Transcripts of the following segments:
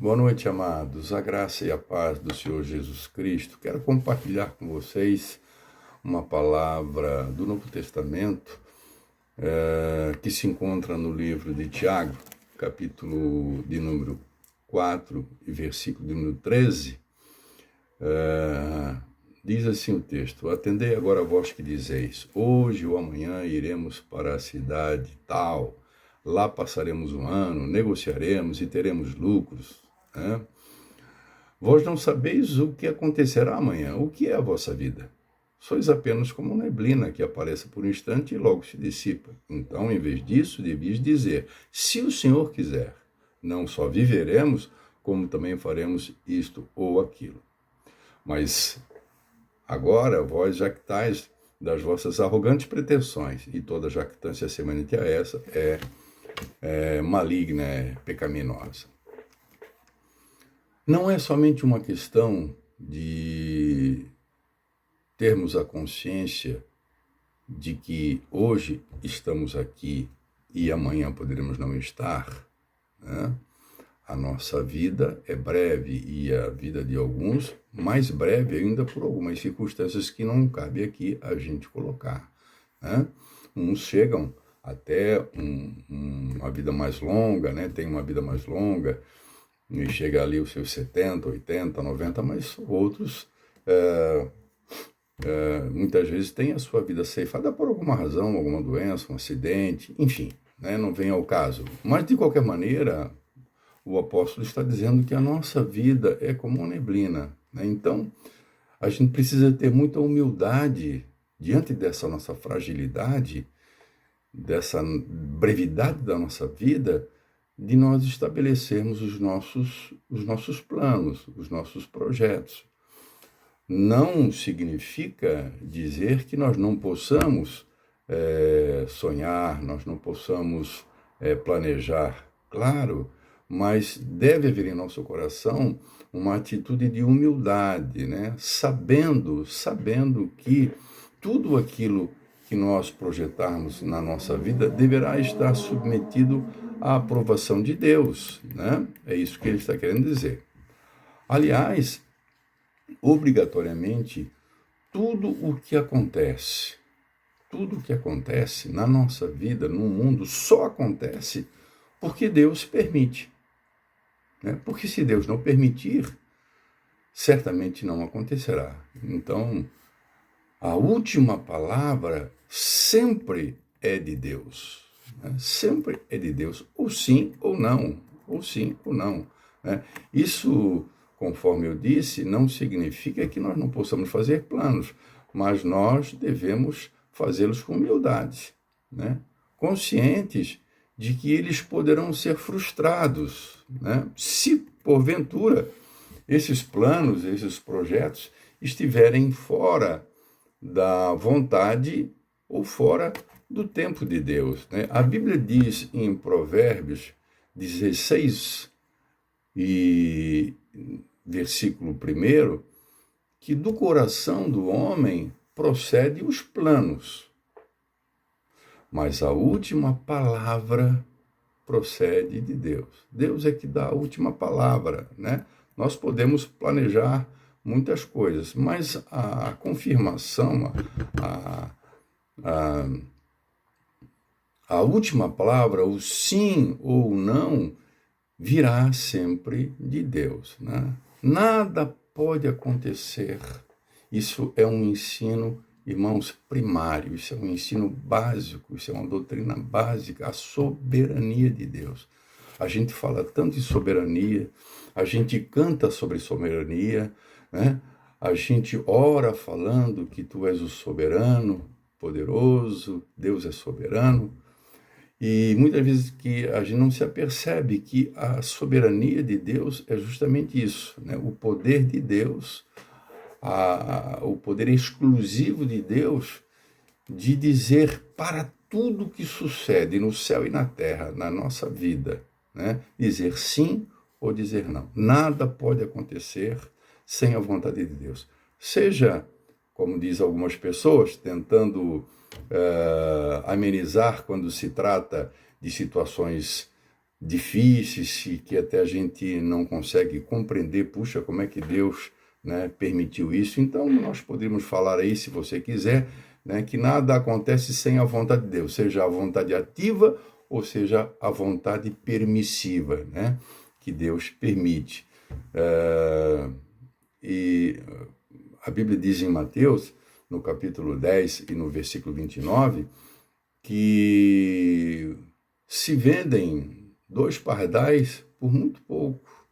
Boa noite, amados. A graça e a paz do Senhor Jesus Cristo. Quero compartilhar com vocês uma palavra do Novo Testamento que se encontra no livro de Tiago, capítulo de número 4 e versículo de número 13. Diz assim o texto: Atendei agora a vós que dizeis, hoje ou amanhã iremos para a cidade tal, lá passaremos um ano, negociaremos e teremos lucros. Vós não sabeis o que acontecerá amanhã. O que é a vossa vida? Sois apenas como neblina que aparece por um instante e logo se dissipa. Então, em vez disso, devias dizer, se o Senhor quiser, não só viveremos, como também faremos isto ou aquilo. Mas agora vós jactais das vossas arrogantes pretensões, e toda jactância semelhante a essa é maligna, é pecaminosa. Não é somente uma questão de termos a consciência de que hoje estamos aqui e amanhã poderemos não estar, né? A nossa vida é breve e a vida de alguns mais breve ainda por algumas circunstâncias que não cabe aqui a gente colocar, né? Uns chegam até uma vida mais longa, né? Tem uma vida mais longa, e chega ali os seus 70, 80, 90, mas outros muitas vezes têm a sua vida ceifada por alguma razão, alguma doença, um acidente, enfim, né? Não vem ao caso. Mas, de qualquer maneira, o apóstolo está dizendo que a nossa vida é como uma neblina, né? Então, a gente precisa ter muita humildade diante dessa nossa fragilidade, dessa brevidade da nossa vida, de nós estabelecermos os nossos planos, os nossos projetos. Não significa dizer que nós não possamos sonhar, nós não possamos planejar, claro, mas deve haver em nosso coração uma atitude de humildade, né? Sabendo que tudo aquilo que nós projetarmos na nossa vida deverá estar submetido à aprovação de Deus, né? É isso que ele está querendo dizer. Aliás, obrigatoriamente, tudo o que acontece na nossa vida, no mundo, só acontece porque Deus permite, né? Porque se Deus não permitir, certamente não acontecerá. Então, a última palavra sempre é de Deus, né? Sempre é de Deus, ou sim ou não, né? Isso, conforme eu disse, não significa que nós não possamos fazer planos, mas nós devemos fazê-los com humildade, né? Conscientes de que eles poderão ser frustrados, né? Se, porventura, esses planos, esses projetos estiverem fora da vontade ou fora do tempo de Deus, né? A Bíblia diz em Provérbios 16, e versículo 1, que do coração do homem procede os planos, mas a última palavra procede de Deus. Deus é que dá a última palavra, né? Nós podemos planejar muitas coisas, mas a confirmação, a última palavra, o sim ou o não, virá sempre de Deus, né? Nada pode acontecer. Isso é um ensino, irmãos, primário, isso é um ensino básico, isso é uma doutrina básica, a soberania de Deus. A gente fala tanto de soberania, a gente canta sobre soberania, né? A gente ora falando que tu és o soberano, poderoso, Deus é soberano, e muitas vezes que a gente não se apercebe que a soberania de Deus é justamente isso, né? O poder de Deus, o poder exclusivo de Deus de dizer para tudo que sucede no céu e na terra, na nossa vida, né? Dizer sim ou dizer não. Nada pode acontecer sem a vontade de Deus. Seja, como diz algumas pessoas, tentando amenizar quando se trata de situações difíceis e que até a gente não consegue compreender, puxa, como é que Deus, né, permitiu isso. Então, nós podemos falar aí, se você quiser, né, que nada acontece sem a vontade de Deus, seja a vontade ativa ou seja a vontade permissiva, né, que Deus permite. E a Bíblia diz em Mateus, no capítulo 10 e no versículo 29, que se vendem 2 pardais por muito pouco,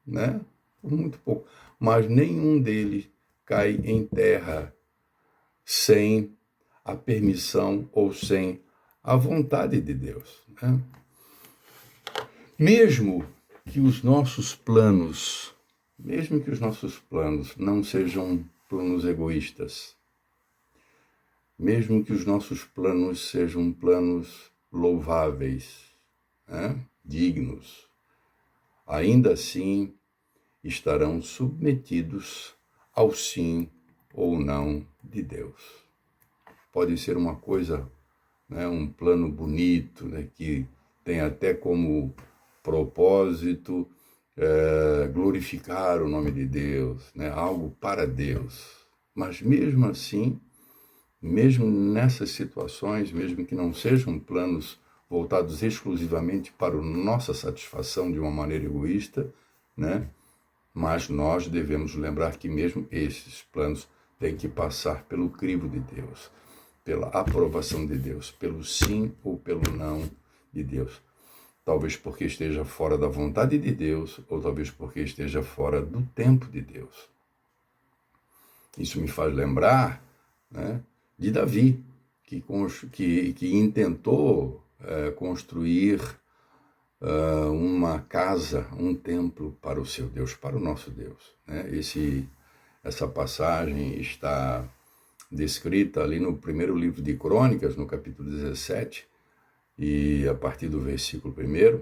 né? Por muito pouco. Mas nenhum deles cai em terra sem a permissão ou sem a vontade de Deus, né? Mesmo que os nossos planos não sejam planos egoístas, mesmo que os nossos planos sejam planos louváveis, né, dignos, ainda assim estarão submetidos ao sim ou não de Deus. Pode ser uma coisa, né, um plano bonito, né, que tem até como propósito glorificar o nome de Deus, né, algo para Deus. Mas mesmo assim, mesmo nessas situações, mesmo que não sejam planos voltados exclusivamente para a nossa satisfação de uma maneira egoísta, né? Mas nós devemos lembrar que mesmo esses planos têm que passar pelo crivo de Deus, pela aprovação de Deus, pelo sim ou pelo não de Deus. Talvez porque esteja fora da vontade de Deus, ou talvez porque esteja fora do tempo de Deus. Isso me faz lembrar, né, de Davi, que intentou construir uma casa, um templo para o seu Deus, para o nosso Deus, né? Essa passagem está descrita ali no primeiro livro de Crônicas, no capítulo 17, e a partir do versículo 1.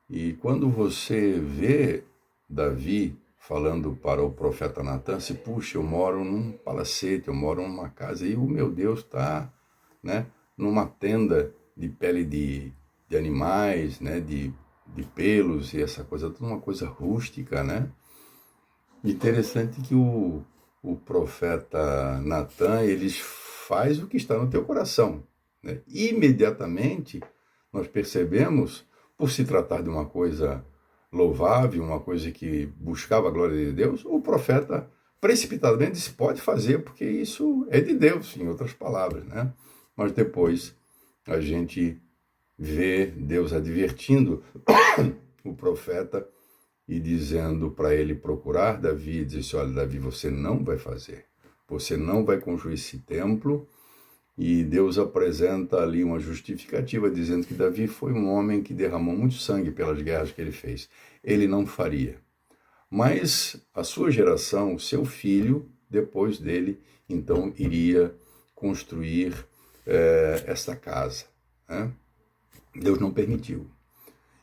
E quando você vê Davi falando para o profeta Natan, se puxa, eu moro num palacete, eu moro numa casa, e o meu Deus está, né, numa tenda de pele de animais, né, de pelos e essa coisa, tudo uma coisa rústica, né? Interessante que o profeta Natan, ele faz o que está no teu coração, né? Imediatamente nós percebemos, por se tratar de uma coisa louvável, uma coisa que buscava a glória de Deus, o profeta precipitadamente disse, pode fazer, porque isso é de Deus, em outras palavras, né? Mas depois a gente vê Deus advertindo o profeta e dizendo para ele procurar Davi, e disse, olha, Davi, você não vai fazer, você não vai construir esse templo. E Deus apresenta ali uma justificativa dizendo que Davi foi um homem que derramou muito sangue pelas guerras que ele fez. Ele não faria. Mas a sua geração, o seu filho, depois dele, então iria construir esta casa, né? Deus não permitiu.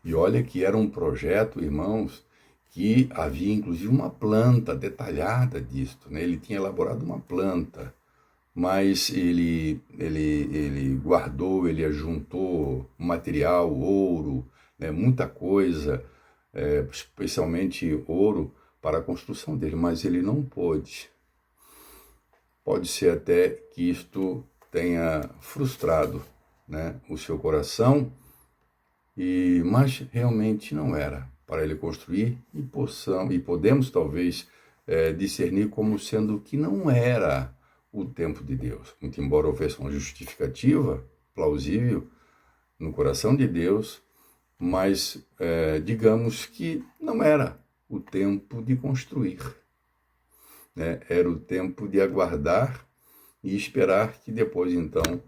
E olha que era um projeto, irmãos, que havia inclusive uma planta detalhada disto, né? Ele tinha elaborado uma planta, mas ele guardou, ele ajuntou material, ouro, né? Muita coisa, especialmente ouro, para a construção dele, mas ele não pôde. Pode ser até que isto tenha frustrado, né, o seu coração, mas realmente não era para ele construir, e podemos talvez discernir como sendo que não era o tempo de Deus, muito embora houvesse uma justificativa plausível no coração de Deus, mas digamos que não era o tempo de construir, né? Era o tempo de aguardar e esperar que depois então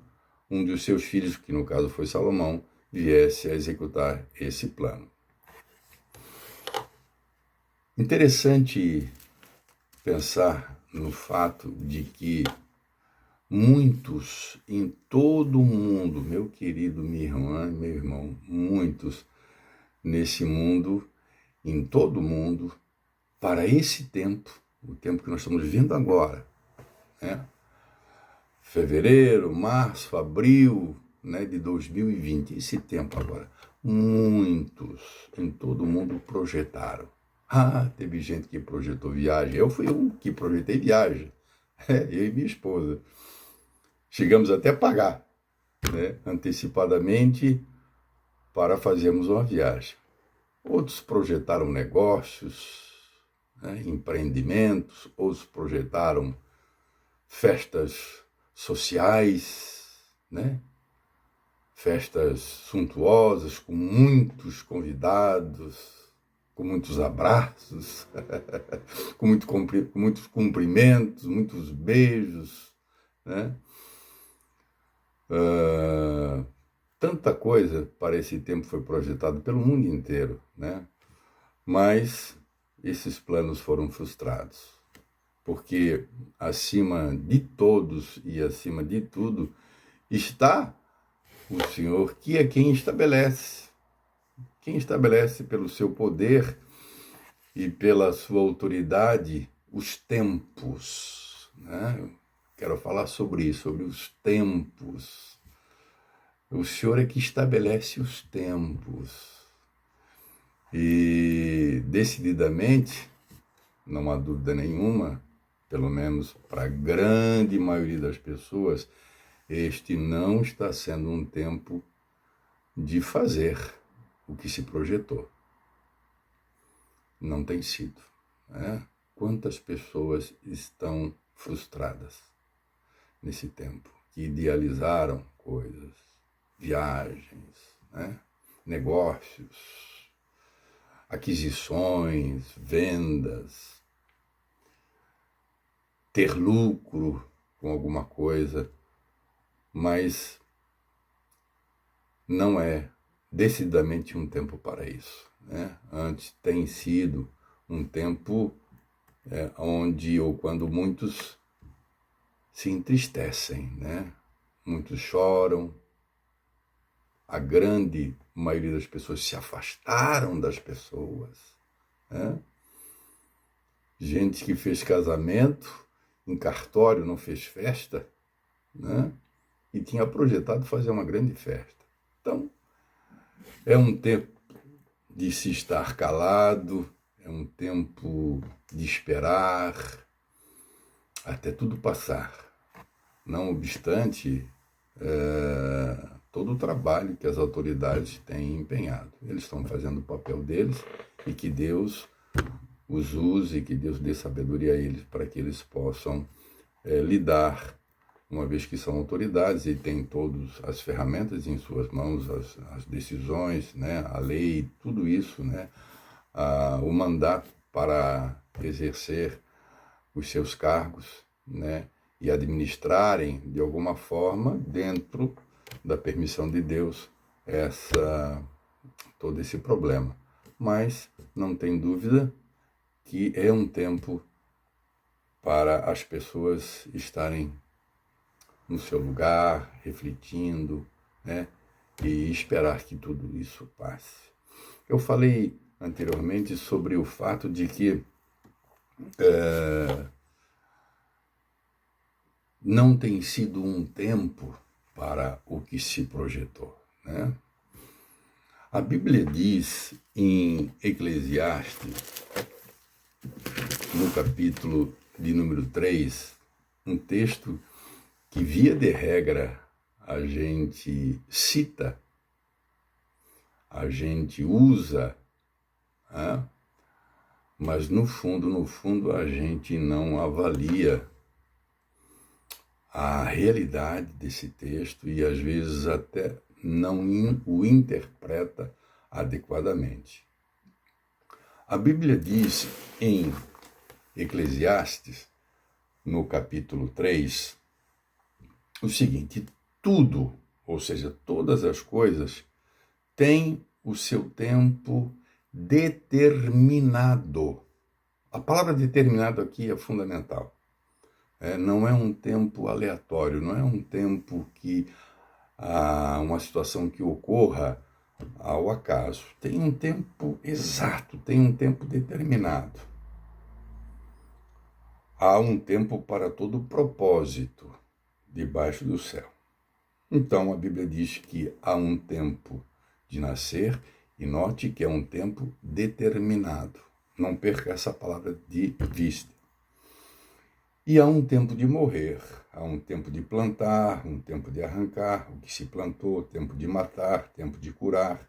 um dos seus filhos, que no caso foi Salomão, viesse a executar esse plano. Interessante pensar no fato de que muitos em todo o mundo, meu querido, minha irmã, meu irmão, muitos nesse mundo, em todo o mundo, para esse tempo, o tempo que nós estamos vivendo agora, né? Fevereiro, março, abril, né, de 2020, esse tempo agora. muitos em todo o mundo projetaram. Teve gente que projetou viagem. Eu fui um que projetei viagem. Eu e minha esposa. Chegamos até a pagar, né, antecipadamente para fazermos uma viagem. Outros projetaram negócios, né, empreendimentos, outros projetaram festas sociais, né, festas suntuosas, com muitos convidados, com muitos abraços, com muitos cumprimentos, muitos beijos, né? Tanta coisa para esse tempo foi projetado pelo mundo inteiro, né? Mas esses planos foram frustrados, porque acima de todos e acima de tudo está o Senhor, que é quem estabelece pelo seu poder e pela sua autoridade os tempos, né? Quero falar sobre isso, sobre os tempos. O Senhor é que estabelece os tempos. E, decididamente, não há dúvida nenhuma, pelo menos para a grande maioria das pessoas, este não está sendo um tempo de fazer o que se projetou. Não tem sido, né? Quantas pessoas estão frustradas nesse tempo, que idealizaram coisas, viagens, né, negócios, aquisições, vendas, ter lucro com alguma coisa, mas não é decididamente um tempo para isso, né? Antes tem sido um tempo onde ou quando muitos se entristecem, né? Muitos choram, a grande maioria das pessoas se afastaram das pessoas, né? Gente que fez casamento em cartório, não fez festa, né? E tinha projetado fazer uma grande festa. Então, é um tempo de se estar calado, é um tempo de esperar até tudo passar. Não obstante, todo o trabalho que as autoridades têm empenhado. Eles estão fazendo o papel deles e que Deus os use, que Deus dê sabedoria a eles para que eles possam lidar, uma vez que são autoridades e têm todas as ferramentas em suas mãos, as decisões, né, a lei, tudo isso, né, o mandato para exercer os seus cargos, né, e administrarem de alguma forma, dentro da permissão de Deus, todo esse problema. Mas não tem dúvida que é um tempo para as pessoas estarem no seu lugar, refletindo, né, e esperar que tudo isso passe. Eu falei anteriormente sobre o fato de que não tem sido um tempo para o que se projetou, né? A Bíblia diz em Eclesiastes, no capítulo de número 3, um texto que, via de regra, a gente cita, a gente usa, né? Mas no fundo, a gente não avalia a realidade desse texto e às vezes até não o interpreta adequadamente. A Bíblia diz em Eclesiastes, no capítulo 3, o seguinte: tudo, ou seja, todas as coisas, têm o seu tempo determinado. A palavra determinado aqui é fundamental. Não é um tempo aleatório, não é um tempo que uma situação que ocorra ao acaso. Tem um tempo exato, tem um tempo determinado. Há um tempo para todo propósito debaixo do céu. Então a Bíblia diz que há um tempo de nascer, e note que é um tempo determinado. Não perca essa palavra de vista. E há um tempo de morrer, há um tempo de plantar, um tempo de arrancar o que se plantou, tempo de matar, tempo de curar,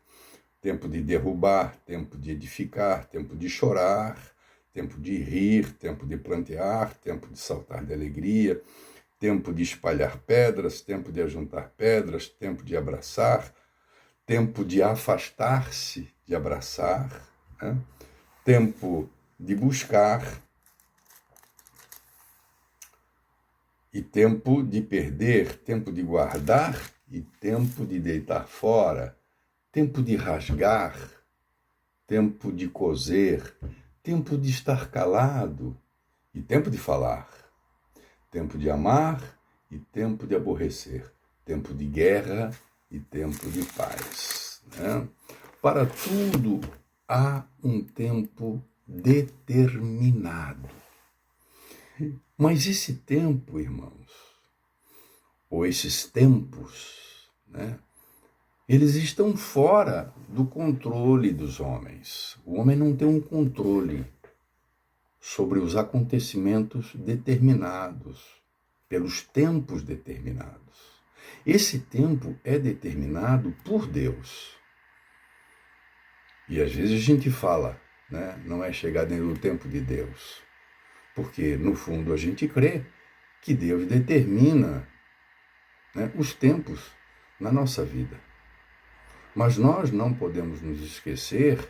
tempo de derrubar, tempo de edificar, tempo de chorar, tempo de rir, tempo de plantear, tempo de saltar de alegria, tempo de espalhar pedras, tempo de ajuntar pedras, tempo de abraçar, tempo de afastar-se de abraçar, né? Tempo de buscar e tempo de perder, tempo de guardar e tempo de deitar fora, tempo de rasgar, tempo de coser, tempo de estar calado e tempo de falar, tempo de amar e tempo de aborrecer, tempo de guerra e tempo de paz, né? Para tudo há um tempo determinado. Mas esse tempo, irmãos, ou esses tempos, né, eles estão fora do controle dos homens. O homem não tem um controle sobre os acontecimentos determinados, pelos tempos determinados. Esse tempo é determinado por Deus. E às vezes a gente fala, né, não é chegado ainda o tempo de Deus. Porque, no fundo, a gente crê que Deus determina, né, os tempos na nossa vida. Mas nós não podemos nos esquecer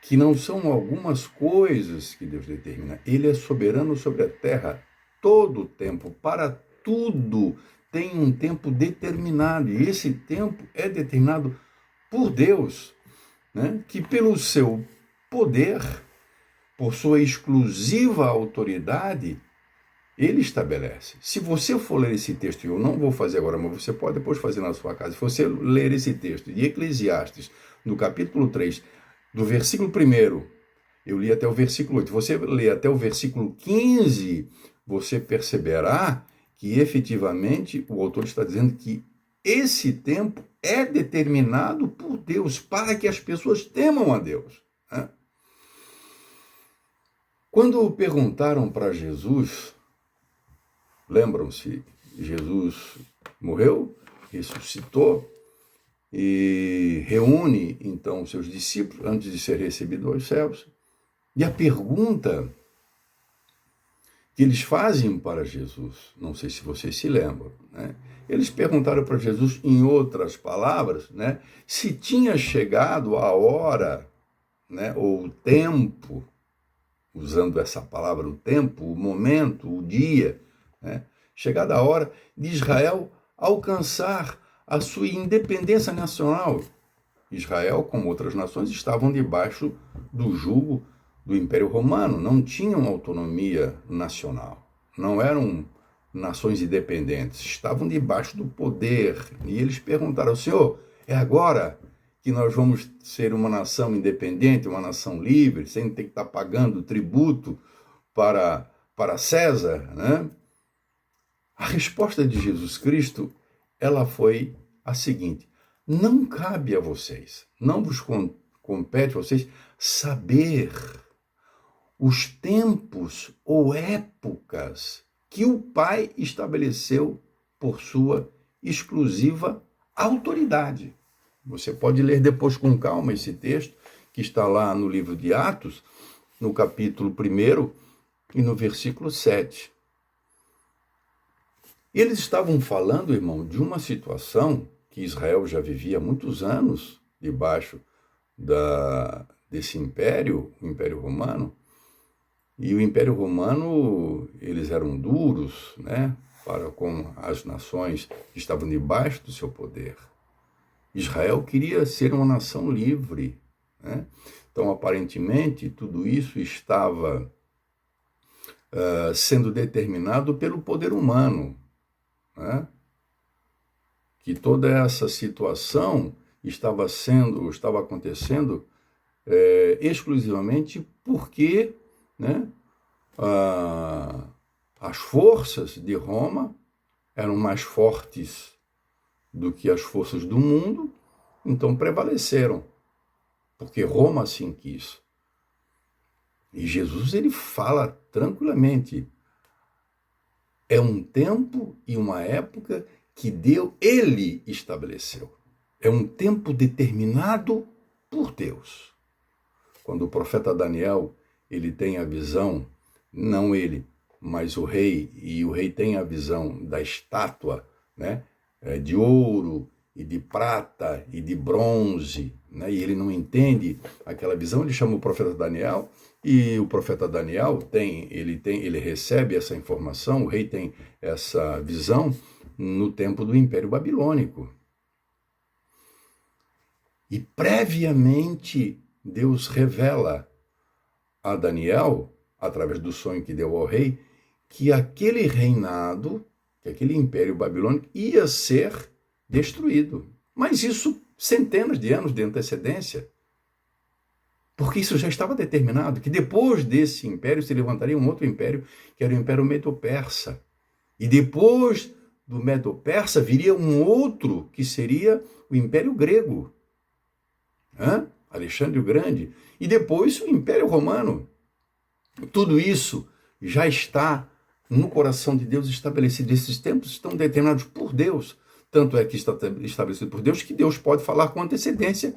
que não são algumas coisas que Deus determina. Ele é soberano sobre a terra todo o tempo, para tudo tem um tempo determinado. E esse tempo é determinado por Deus, né, que pelo seu poder, por sua exclusiva autoridade, ele estabelece. Se você for ler esse texto, e eu não vou fazer agora, mas você pode depois fazer na sua casa, se você ler esse texto de Eclesiastes, no capítulo 3, do versículo 1, eu li até o versículo 8, você lê até o versículo 15, você perceberá que efetivamente o autor está dizendo que esse tempo é determinado por Deus, para que as pessoas temam a Deus, né? Quando perguntaram para Jesus, lembram-se, Jesus morreu, ressuscitou e reúne então seus discípulos antes de ser recebido aos céus. E a pergunta que eles fazem para Jesus, não sei se vocês se lembram, né? Eles perguntaram para Jesus, em outras palavras, né, se tinha chegado a hora, né, ou o tempo, usando essa palavra, o tempo, o momento, o dia, né, chegada a hora de Israel alcançar a sua independência nacional. Israel, como outras nações, estavam debaixo do jugo do Império Romano, não tinham autonomia nacional, não eram nações independentes, estavam debaixo do poder. E eles perguntaram, Senhor, é agora que nós vamos ser uma nação independente, uma nação livre, sem ter que estar pagando tributo para César, né? A resposta de Jesus Cristo, ela foi a seguinte: não cabe a vocês, não vos compete a vocês saber os tempos ou épocas que o Pai estabeleceu por sua exclusiva autoridade. Você pode ler depois com calma esse texto, que está lá no livro de Atos, no capítulo 1 e no versículo 7. Eles estavam falando, irmão, de uma situação que Israel já vivia há muitos anos debaixo desse império, o Império Romano. E o Império Romano, eles eram duros, né, para com as nações que estavam debaixo do seu poder. Israel queria ser uma nação livre, né? Então, aparentemente, tudo isso estava sendo determinado pelo poder humano, né? Que toda essa situação estava acontecendo exclusivamente porque, né, as forças de Roma eram mais fortes do que as forças do mundo, então prevaleceram, porque Roma assim quis. E Jesus, ele fala tranquilamente, é um tempo e uma época que ele estabeleceu. É um tempo determinado por Deus. Quando o profeta Daniel, ele tem a visão, não ele, mas o rei, e o rei tem a visão da estátua, né, de ouro e de prata e de bronze, né, e ele não entende aquela visão, ele chama o profeta Daniel, e o profeta Daniel ele recebe essa informação, o rei tem essa visão no tempo do Império Babilônico. E previamente Deus revela a Daniel, através do sonho que deu ao rei, que aquele reinado, que aquele Império Babilônico ia ser destruído. Mas isso centenas de anos de antecedência. Porque isso já estava determinado, que depois desse império se levantaria um outro império, que era o Império Medo-Persa. E depois do Medo-Persa viria um outro, que seria o Império Grego. Alexandre o Grande. E depois o Império Romano. Tudo isso já está no coração de Deus estabelecido. Esses tempos estão determinados por Deus. Tanto é que está estabelecido por Deus que Deus pode falar com antecedência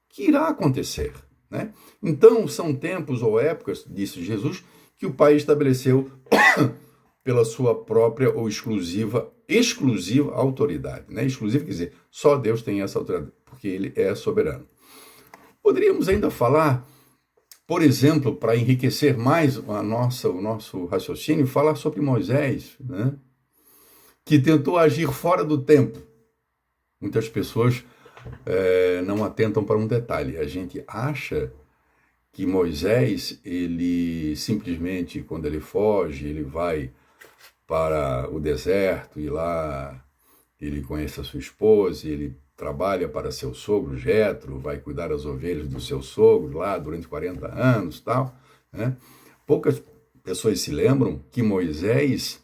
que irá acontecer. Né? Então, são tempos ou épocas, disse Jesus, que o Pai estabeleceu pela sua própria ou exclusiva autoridade. Né? Exclusiva quer dizer, só Deus tem essa autoridade, porque Ele é soberano. Poderíamos ainda falar, por exemplo, para enriquecer mais o nosso raciocínio, falar sobre Moisés, né? Que tentou agir fora do tempo. Muitas pessoas não atentam para um detalhe. A gente acha que Moisés, ele simplesmente, quando ele foge, ele vai para o deserto e lá ele conhece a sua esposa, ele trabalha para seu sogro, Jetro, vai cuidar das ovelhas do seu sogro lá durante 40 anos, tal, né? Poucas pessoas se lembram que Moisés,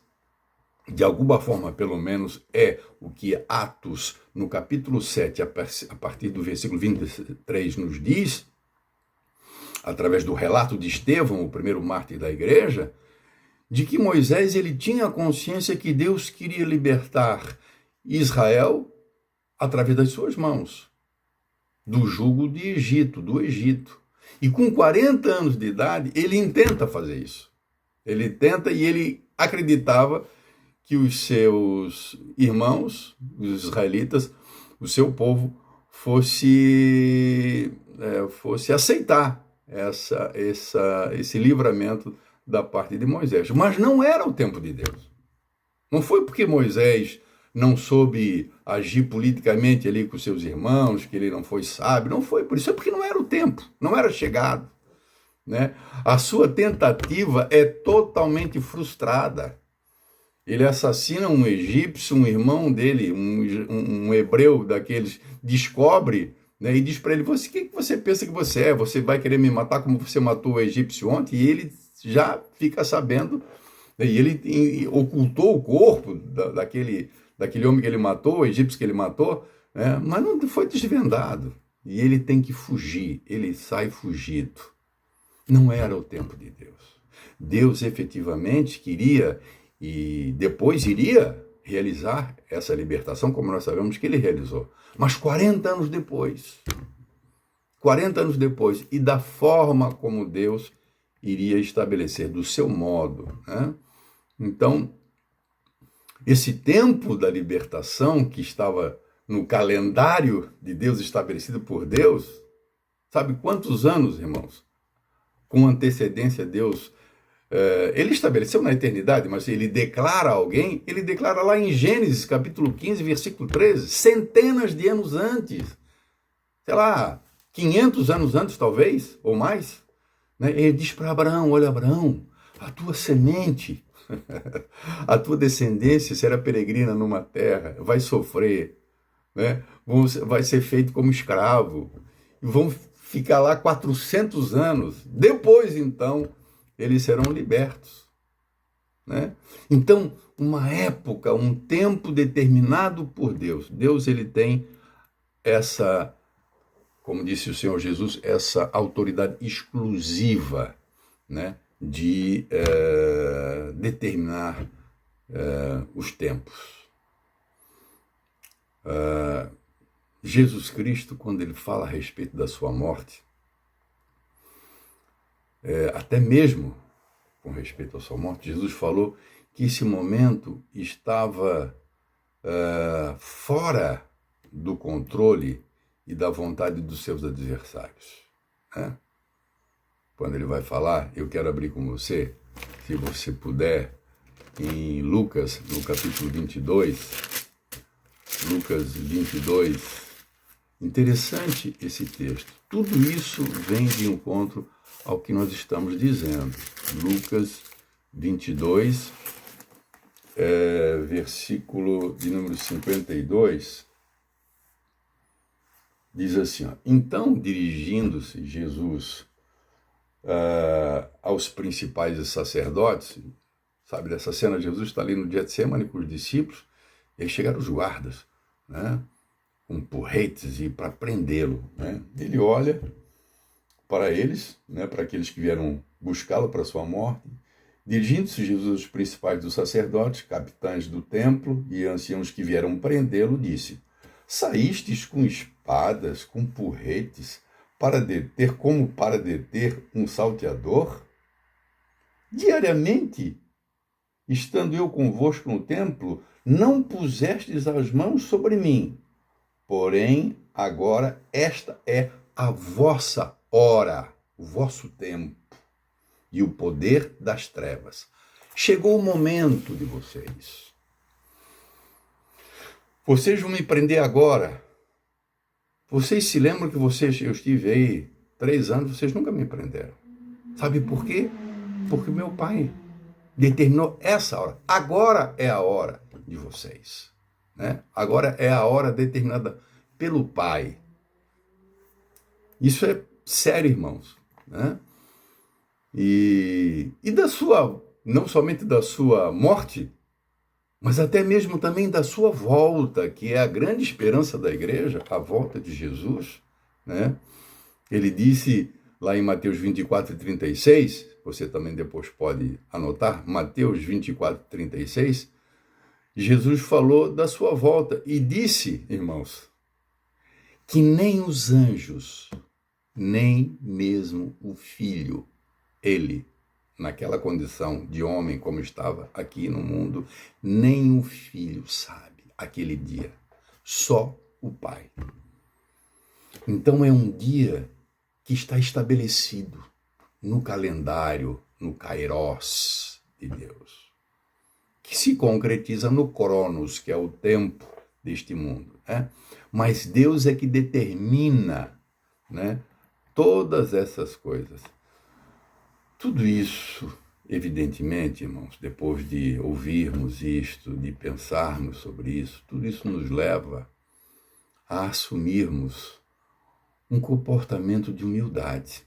de alguma forma, pelo menos, é o que Atos, no capítulo 7, a partir do versículo 23, nos diz, através do relato de Estevão, o primeiro mártir da igreja, de que Moisés ele tinha consciência que Deus queria libertar Israel através das suas mãos, do jugo do Egito. E com 40 anos de idade, ele intenta fazer isso. Ele tenta e ele acreditava que os seus irmãos, os israelitas, o seu povo, fosse aceitar esse livramento da parte de Moisés. Mas não era o tempo de Deus. Não foi porque Moisés não soube agir politicamente ali com seus irmãos, que ele não foi sábio, não foi por isso, é porque não era o tempo, não era chegado. Né? A sua tentativa é totalmente frustrada. Ele assassina um egípcio, um irmão dele, um hebreu daqueles, descobre, né, e diz para ele, quem que você pensa que você é? Você vai querer me matar como você matou o egípcio ontem? E ele já fica sabendo, né, e ele ocultou o corpo daquele homem que ele matou, o egípcio que ele matou, né, mas não foi desvendado. E ele tem que fugir, ele sai fugido. Não era o tempo de Deus. Deus efetivamente queria e depois iria realizar essa libertação, como nós sabemos que ele realizou. Mas 40 anos depois, e da forma como Deus iria estabelecer, do seu modo. Né? Então, esse tempo da libertação que estava no calendário de Deus estabelecido por Deus, sabe quantos anos, irmãos? Com antecedência, Deus, ele estabeleceu na eternidade, mas ele declara a alguém, ele declara lá em Gênesis, capítulo 15, versículo 13, centenas de anos antes, sei lá, 500 anos antes, talvez, ou mais, né? Ele diz para Abraão, olha, Abraão, a tua semente, a tua descendência será peregrina numa terra, vai sofrer, né? Vai ser feito como escravo, e vão ficar lá 400 anos. Depois, então, eles serão libertos. Né? Então, uma época, um tempo determinado por Deus. Deus ele tem essa como disse o Senhor Jesus, essa autoridade exclusiva, né, de determinar os tempos. Jesus Cristo, quando ele fala a respeito da sua morte, até mesmo com respeito à sua morte, Jesus falou que esse momento estava fora do controle e da vontade dos seus adversários, né? Quando ele vai falar, eu quero abrir com você, se você puder, em Lucas, no capítulo 22, Lucas 22, interessante esse texto. Tudo isso vem de encontro ao que nós estamos dizendo. Lucas 22, versículo de número 52, diz assim, ó, então, dirigindo-se Jesus aos principais sacerdotes, sabe dessa cena, Jesus está ali no Getsemane com os discípulos, e aí chegaram os guardas, né, com porretes e para prendê-lo, né? Ele olha para eles, né, para aqueles que vieram buscá-lo para sua morte. Dirigindo-se Jesus aos principais dos sacerdotes, capitães do templo e anciãos que vieram prendê-lo, disse, saístes com espadas, com porretes, para deter um salteador? Diariamente, estando eu convosco no templo, não pusestes as mãos sobre mim. Porém, agora esta é a vossa hora, o vosso tempo e o poder das trevas. Chegou o momento de vocês. Vocês vão me prender agora. Vocês se lembram que eu estive aí 3 anos, vocês nunca me prenderam. Sabe por quê? Porque meu pai determinou essa hora. Agora é a hora de vocês, né? Agora é a hora determinada pelo Pai. Isso é sério, irmãos, né? E não somente da sua morte, mas até mesmo também da sua volta, que é a grande esperança da igreja, a volta de Jesus, né? Ele disse lá em Mateus 24, 36, você também depois pode anotar, Mateus 24, 36, Jesus falou da sua volta e disse, irmãos, que nem os anjos, nem mesmo o Filho, ele, naquela condição de homem como estava aqui no mundo, nem o Filho sabe aquele dia, só o Pai. Então é um dia que está estabelecido no calendário, no Kairos de Deus, que se concretiza no Cronos, que é o tempo deste mundo, né? Mas Deus é que determina, né, todas essas coisas. Tudo isso, evidentemente, irmãos, depois de ouvirmos isto, de pensarmos sobre isso, tudo isso nos leva a assumirmos um comportamento de humildade,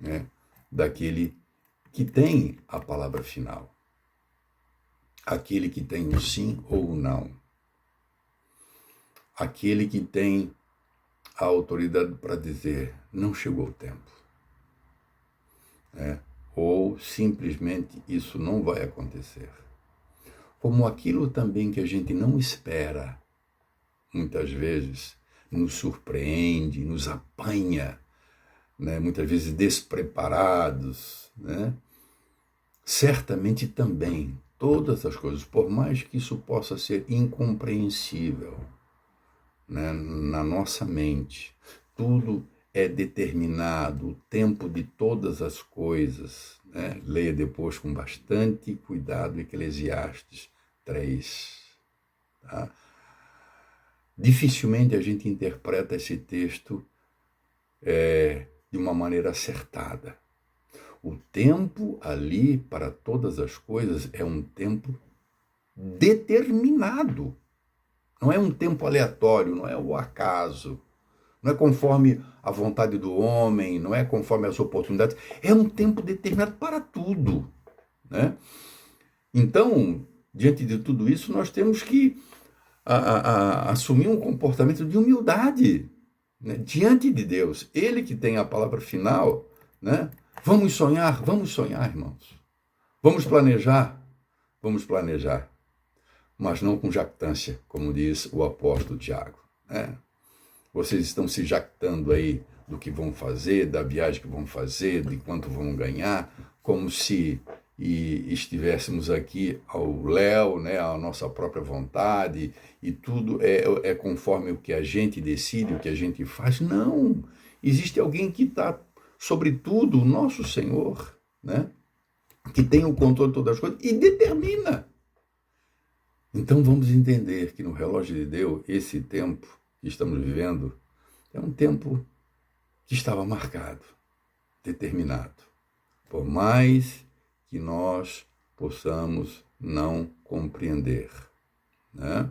né, daquele que tem a palavra final, aquele que tem o sim ou o não, aquele que tem a autoridade para dizer não chegou o tempo, né, ou simplesmente isso não vai acontecer. Como aquilo também que a gente não espera, muitas vezes nos surpreende, nos apanha, né, muitas vezes despreparados, né? Certamente também todas as coisas, por mais que isso possa ser incompreensível, né, na nossa mente, tudo é determinado, o tempo de todas as coisas, né? Leia depois com bastante cuidado Eclesiastes 3. Tá? Dificilmente a gente interpreta esse texto de uma maneira acertada. O tempo ali para todas as coisas é um tempo determinado. Não é um tempo aleatório, não é o acaso, não é conforme a vontade do homem, não é conforme as oportunidades, é um tempo determinado para tudo, né? Então, diante de tudo isso, nós temos que assumir um comportamento de humildade, né? Diante de Deus, Ele que tem a palavra final, né? Vamos sonhar, irmãos. Vamos planejar, mas não com jactância, como diz o apóstolo Tiago, né? Vocês estão se jactando aí do que vão fazer, da viagem que vão fazer, de quanto vão ganhar, como se estivéssemos aqui ao léu, né, à nossa própria vontade, e tudo é conforme o que a gente decide, o que a gente faz. Não! Existe alguém que está sobre tudo, o nosso Senhor, né, que tem o controle de todas as coisas e determina. Então vamos entender que no relógio de Deus, esse tempo que estamos vivendo é um tempo que estava marcado, determinado. Por mais que nós possamos não compreender, né?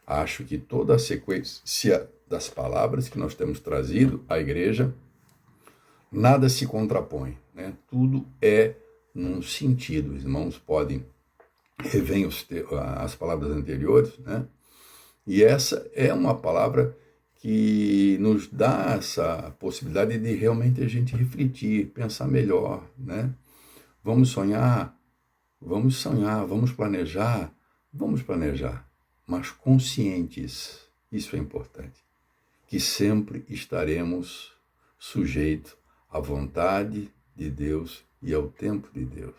Acho que toda a sequência das palavras que nós temos trazido à igreja, nada se contrapõe, né? Tudo é num sentido. Os irmãos podem rever as palavras anteriores, né? E essa é uma palavra que nos dá essa possibilidade de realmente a gente refletir, pensar melhor, né? Vamos sonhar, vamos planejar, mas conscientes, isso é importante, que sempre estaremos sujeitos à vontade de Deus e ao tempo de Deus.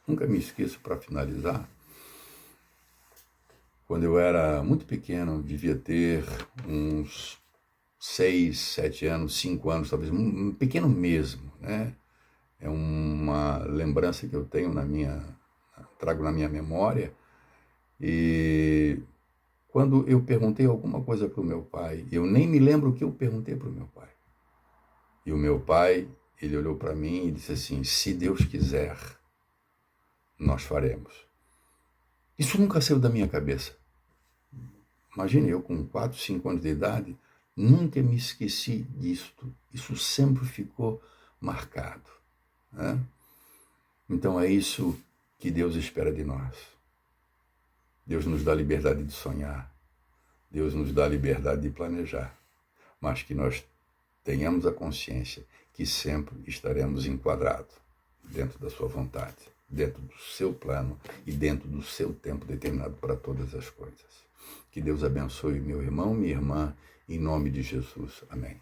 Nunca me esqueço, para finalizar, quando eu era muito pequeno, devia ter uns 6, 7 anos, 5 anos, talvez, um pequeno mesmo, né? É uma lembrança que eu tenho trago na minha memória. E quando eu perguntei alguma coisa para o meu pai, eu nem me lembro o que eu perguntei para o meu pai. E o meu pai, ele olhou para mim e disse assim: se Deus quiser, nós faremos. Isso nunca saiu da minha cabeça. Imagine, eu com 4, 5 anos de idade, nunca me esqueci disto. Isso sempre ficou marcado, né? Então é isso que Deus espera de nós. Deus nos dá a liberdade de sonhar. Deus nos dá a liberdade de planejar. Mas que nós tenhamos a consciência que sempre estaremos enquadrados dentro da sua vontade, dentro do seu plano e dentro do seu tempo determinado para todas as coisas. Que Deus abençoe meu irmão, minha irmã, em nome de Jesus. Amém.